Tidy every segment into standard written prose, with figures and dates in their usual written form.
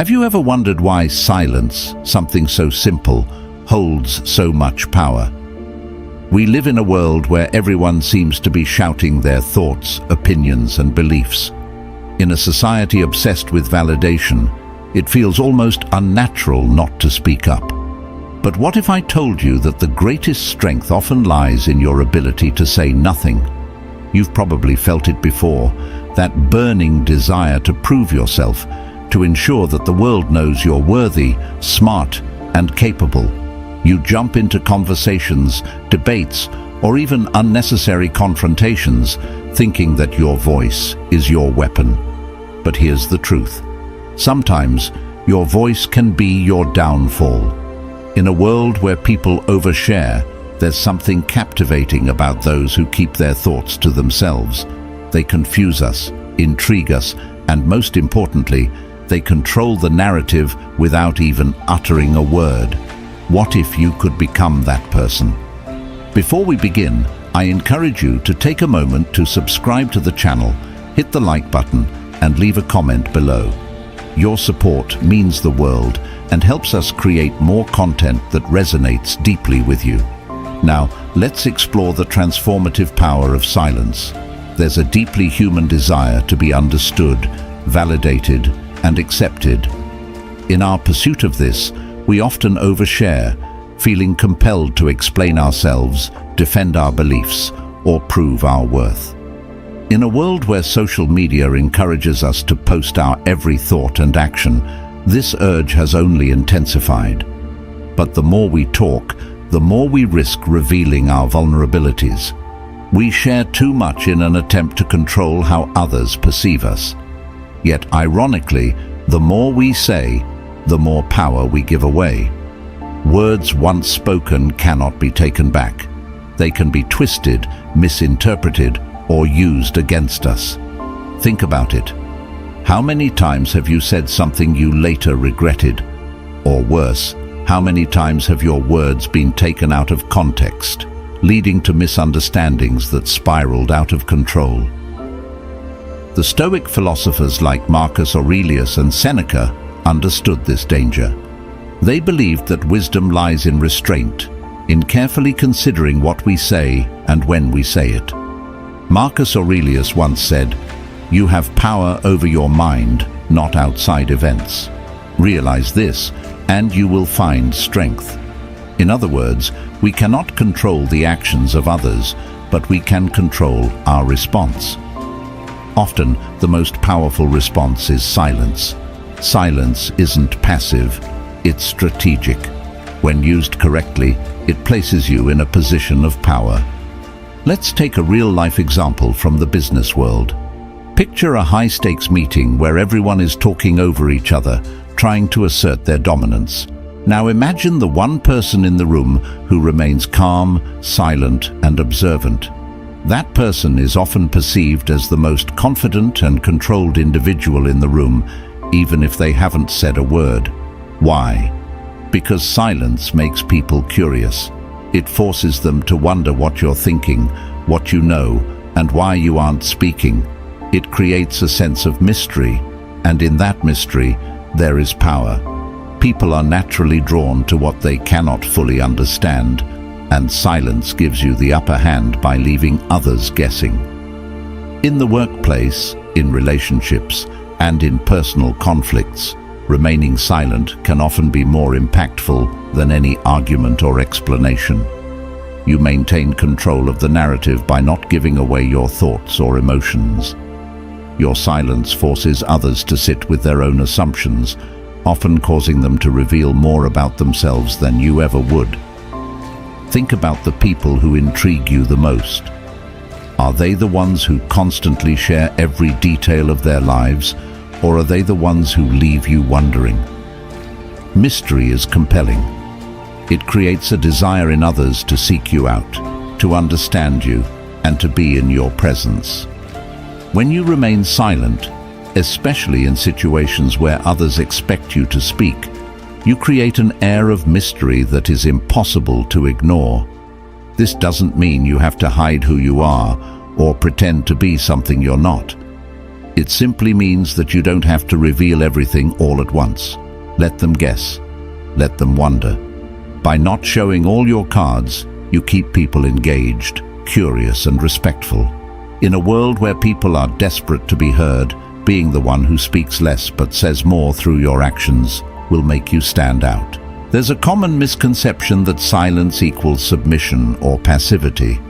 Have you ever wondered why silence, something so simple, holds so much power? We live in a world where everyone seems to be shouting their thoughts, opinions, and beliefs. In a society obsessed with validation, it feels almost unnatural not to speak up. But what if I told you that the greatest strength often lies in your ability to say nothing? You've probably felt it before, that burning desire to prove yourself, to ensure that the world knows you're worthy, smart, and capable. You jump into conversations, debates, or even unnecessary confrontations, thinking that your voice is your weapon. But here's the truth. Sometimes, your voice can be your downfall. In a world where people overshare, there's something captivating about those who keep their thoughts to themselves. They confuse us, intrigue us, and most importantly, they control the narrative without even uttering a word. What if you could become that person? Before we begin, I encourage you to take a moment to subscribe to the channel, hit the like button, and leave a comment below. Your support means the world and helps us create more content that resonates deeply with you. Now, let's explore the transformative power of silence. There's a deeply human desire to be understood, validated, and accepted. In our pursuit of this, we often overshare, feeling compelled to explain ourselves, defend our beliefs, or prove our worth. In a world where social media encourages us to post our every thought and action, this urge has only intensified. But the more we talk, the more we risk revealing our vulnerabilities. We share too much in an attempt to control how others perceive us. Yet, ironically, the more we say, the more power we give away. Words once spoken cannot be taken back. They can be twisted, misinterpreted, or used against us. Think about it. How many times have you said something you later regretted? Or worse, how many times have your words been taken out of context, leading to misunderstandings that spiraled out of control? The Stoic philosophers like Marcus Aurelius and Seneca understood this danger. They believed that wisdom lies in restraint, in carefully considering what we say and when we say it. Marcus Aurelius once said, "You have power over your mind, not outside events. Realize this, and you will find strength." In other words, we cannot control the actions of others, but we can control our response. Often, the most powerful response is silence. Silence isn't passive, it's strategic. When used correctly, it places you in a position of power. Let's take a real-life example from the business world. Picture a high-stakes meeting where everyone is talking over each other, trying to assert their dominance. Now imagine the one person in the room who remains calm, silent, and observant. That person is often perceived as the most confident and controlled individual in the room, even if they haven't said a word. Why? Because silence makes people curious. It forces them to wonder what you're thinking, what you know, and why you aren't speaking. It creates a sense of mystery, and in that mystery, there is power. People are naturally drawn to what they cannot fully understand, and silence gives you the upper hand by leaving others guessing. In the workplace, in relationships, and in personal conflicts, remaining silent can often be more impactful than any argument or explanation. You maintain control of the narrative by not giving away your thoughts or emotions. Your silence forces others to sit with their own assumptions, often causing them to reveal more about themselves than you ever would. Think about the people who intrigue you the most. Are they the ones who constantly share every detail of their lives, or are they the ones who leave you wondering? Mystery is compelling. It creates a desire in others to seek you out, to understand you, and to be in your presence. When you remain silent, especially in situations where others expect you to speak, you create an air of mystery that is impossible to ignore. This doesn't mean you have to hide who you are or pretend to be something you're not. It simply means that you don't have to reveal everything all at once. Let them guess. Let them wonder. By not showing all your cards, you keep people engaged, curious and respectful. In a world where people are desperate to be heard, being the one who speaks less but says more through your actions will make you stand out. There's a common misconception that silence equals submission or passivity.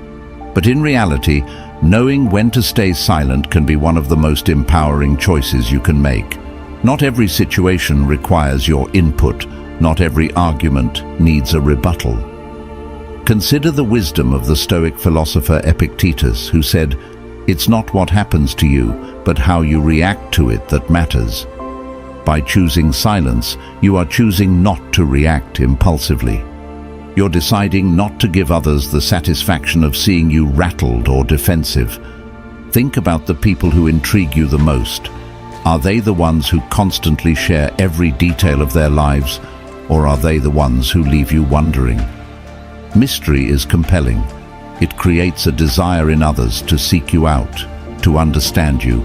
But in reality, knowing when to stay silent can be one of the most empowering choices you can make. Not every situation requires your input. Not every argument needs a rebuttal. Consider the wisdom of the Stoic philosopher Epictetus, who said, "It's not what happens to you, but how you react to it that matters." By choosing silence, you are choosing not to react impulsively. You're deciding not to give others the satisfaction of seeing you rattled or defensive. Think about the people who intrigue you the most. Are they the ones who constantly share every detail of their lives, or are they the ones who leave you wondering? Mystery is compelling. It creates a desire in others to seek you out, to understand you,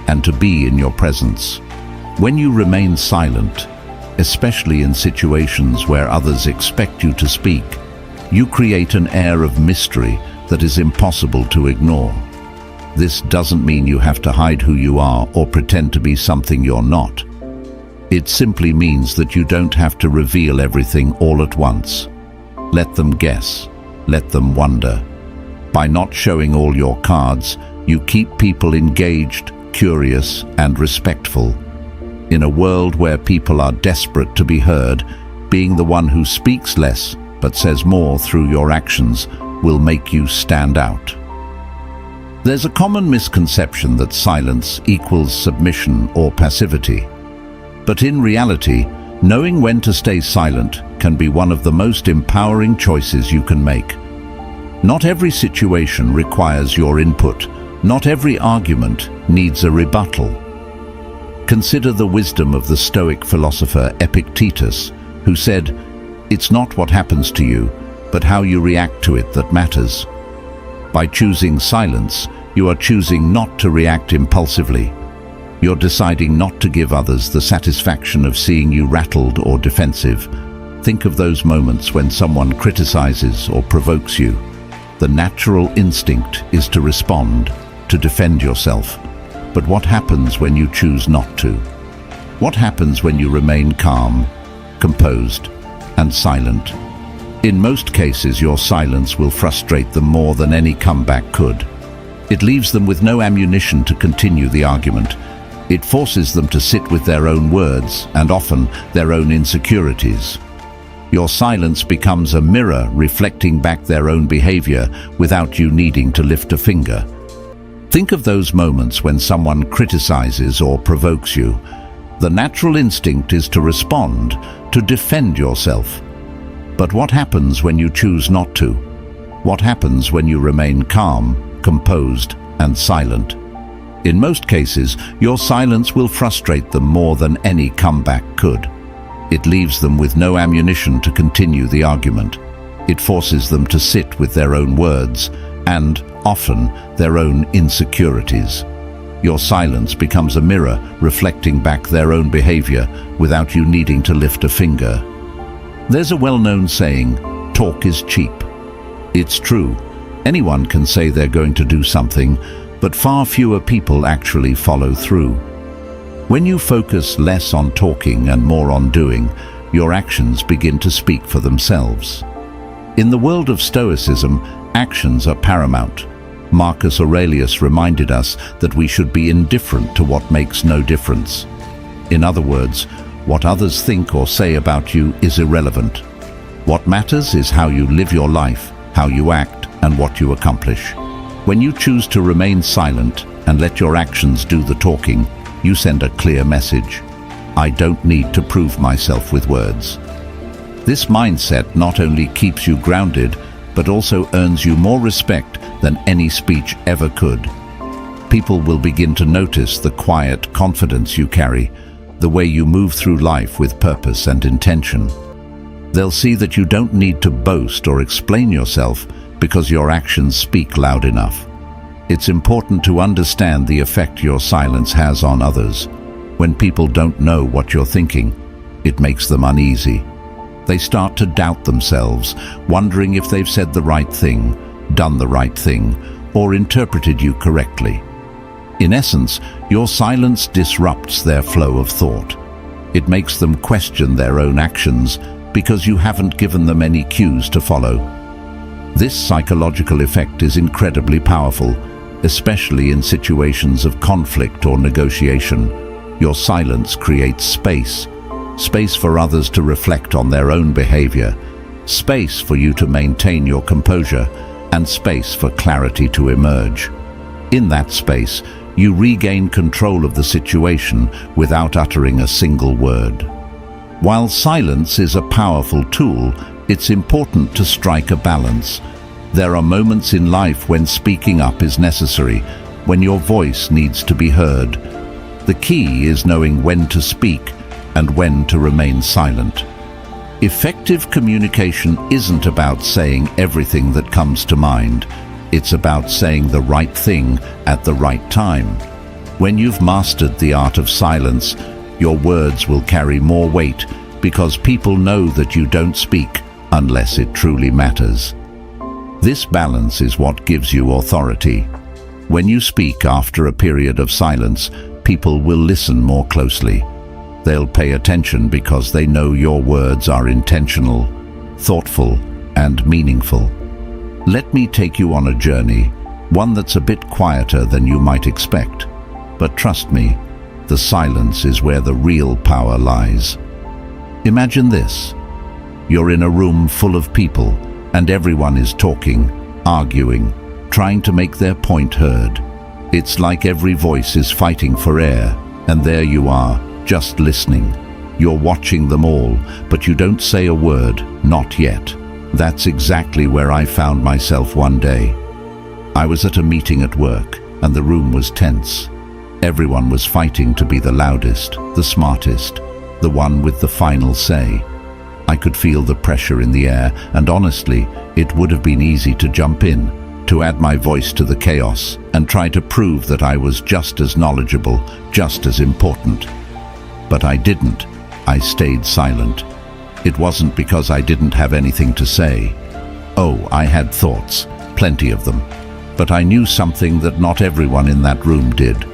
and to be in your presence. When you remain silent, especially in situations where others expect you to speak, you create an air of mystery that is impossible to ignore. This doesn't mean you have to hide who you are or pretend to be something you're not. It simply means that you don't have to reveal everything all at once. Let them guess. Let them wonder. By not showing all your cards, you keep people engaged, curious, and respectful. In a world where people are desperate to be heard, being the one who speaks less but says more through your actions will make you stand out. There's a common misconception that silence equals submission or passivity. But in reality, knowing when to stay silent can be one of the most empowering choices you can make. Not every situation requires your input. Not every argument needs a rebuttal. Consider the wisdom of the Stoic philosopher Epictetus, who said, "It's not what happens to you, but how you react to it that matters." By choosing silence, you are choosing not to react impulsively. You're deciding not to give others the satisfaction of seeing you rattled or defensive. Think of those moments when someone criticizes or provokes you. The natural instinct is to respond, to defend yourself. But what happens when you choose not to? What happens when you remain calm, composed, and silent? In most cases, your silence will frustrate them more than any comeback could. It leaves them with no ammunition to continue the argument. It forces them to sit with their own words and often their own insecurities. Your silence becomes a mirror reflecting back their own behavior without you needing to lift a finger. Think of those moments when someone criticizes or provokes you. The natural instinct is to respond, to defend yourself. But what happens when you choose not to? What happens when you remain calm, composed, and silent? In most cases, your silence will frustrate them more than any comeback could. It leaves them with no ammunition to continue the argument. It forces them to sit with their own words and, often, their own insecurities. Your silence becomes a mirror reflecting back their own behavior without you needing to lift a finger. There's a well-known saying, "Talk is cheap." It's true. Anyone can say they're going to do something, but far fewer people actually follow through. When you focus less on talking and more on doing, your actions begin to speak for themselves. In the world of Stoicism, actions are paramount. Marcus Aurelius reminded us that we should be indifferent to what makes no difference. In other words, what others think or say about you is irrelevant. What matters is how you live your life, how you act, and what you accomplish. When you choose to remain silent and let your actions do the talking, you send a clear message. I don't need to prove myself with words. This mindset not only keeps you grounded, but also earns you more respect than any speech ever could. People will begin to notice the quiet confidence you carry, the way you move through life with purpose and intention. They'll see that you don't need to boast or explain yourself because your actions speak loud enough. It's important to understand the effect your silence has on others. When people don't know what you're thinking, it makes them uneasy. They start to doubt themselves, wondering if they've said the right thing, done the right thing, or interpreted you correctly. In essence, your silence disrupts their flow of thought. It makes them question their own actions because you haven't given them any cues to follow. This psychological effect is incredibly powerful, especially in situations of conflict or negotiation. Your silence creates space for others to reflect on their own behavior, space for you to maintain your composure, and space for clarity to emerge. In that space, you regain control of the situation without uttering a single word. While silence is a powerful tool, it's important to strike a balance. There are moments in life when speaking up is necessary, when your voice needs to be heard. The key is knowing when to speak and when to remain silent. Effective communication isn't about saying everything that comes to mind. It's about saying the right thing at the right time. When you've mastered the art of silence, your words will carry more weight because people know that you don't speak unless it truly matters. This balance is what gives you authority. When you speak after a period of silence, people will listen more closely. They'll pay attention because they know your words are intentional, thoughtful, and meaningful. Let me take you on a journey, one that's a bit quieter than you might expect. But trust me, the silence is where the real power lies. Imagine this. You're in a room full of people, and everyone is talking, arguing, trying to make their point heard. It's like every voice is fighting for air, and there you are, just listening. You're watching them all, but you don't say a word, not yet. That's exactly where I found myself one day. I was at a meeting at work, and the room was tense. Everyone was fighting to be the loudest, the smartest, the one with the final say. I could feel the pressure in the air, and honestly, it would have been easy to jump in, to add my voice to the chaos, and try to prove that I was just as knowledgeable, just as important. But I didn't. I stayed silent. It wasn't because I didn't have anything to say. Oh, I had thoughts, plenty of them. But I knew something that not everyone in that room did.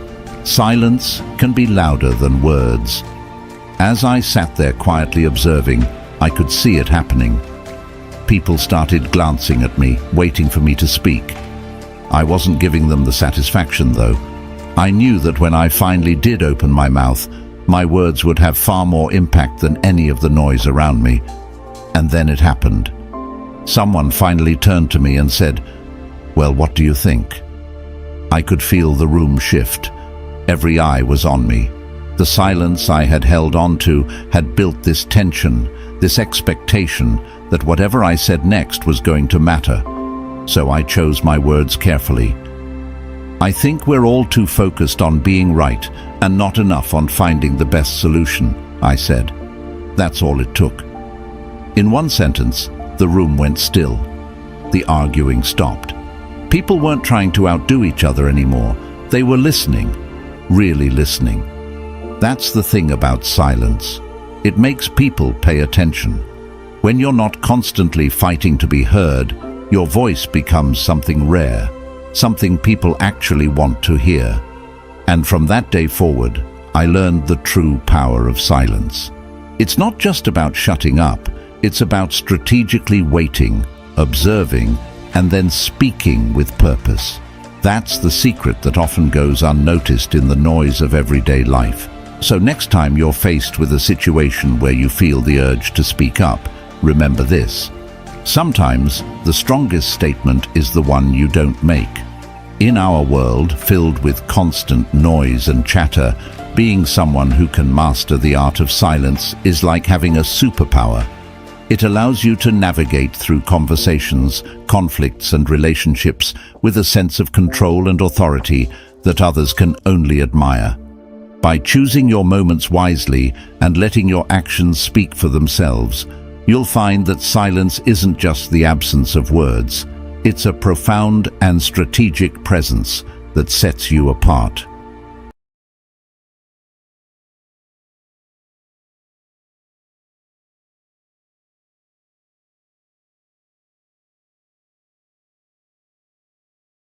Silence can be louder than words. As I sat there quietly observing, I could see it happening. People started glancing at me, waiting for me to speak. I wasn't giving them the satisfaction, though. I knew that when I finally did open my mouth, my words would have far more impact than any of the noise around me. And then it happened. Someone finally turned to me and said, "Well, what do you think?" I could feel the room shift. Every eye was on me. The silence I had held on to had built this tension, this expectation that whatever I said next was going to matter. So I chose my words carefully. I think we're all too focused on being right and not enough on finding the best solution, I said. That's all it took. In one sentence, the room went still. The arguing stopped. People weren't trying to outdo each other anymore. They were listening, really listening. That's the thing about silence. It makes people pay attention. When you're not constantly fighting to be heard, your voice becomes something rare, something people actually want to hear. And from that day forward, I learned the true power of silence. It's not just about shutting up, it's about strategically waiting, observing, and then speaking with purpose. That's the secret that often goes unnoticed in the noise of everyday life. So next time you're faced with a situation where you feel the urge to speak up, remember this. Sometimes the strongest statement is the one you don't make. In our world filled with constant noise and chatter, being someone who can master the art of silence is like having a superpower. It allows you to navigate through conversations, conflicts, and relationships with a sense of control and authority that others can only admire. By choosing your moments wisely and letting your actions speak for themselves, you'll find that silence isn't just the absence of words. It's a profound and strategic presence that sets you apart.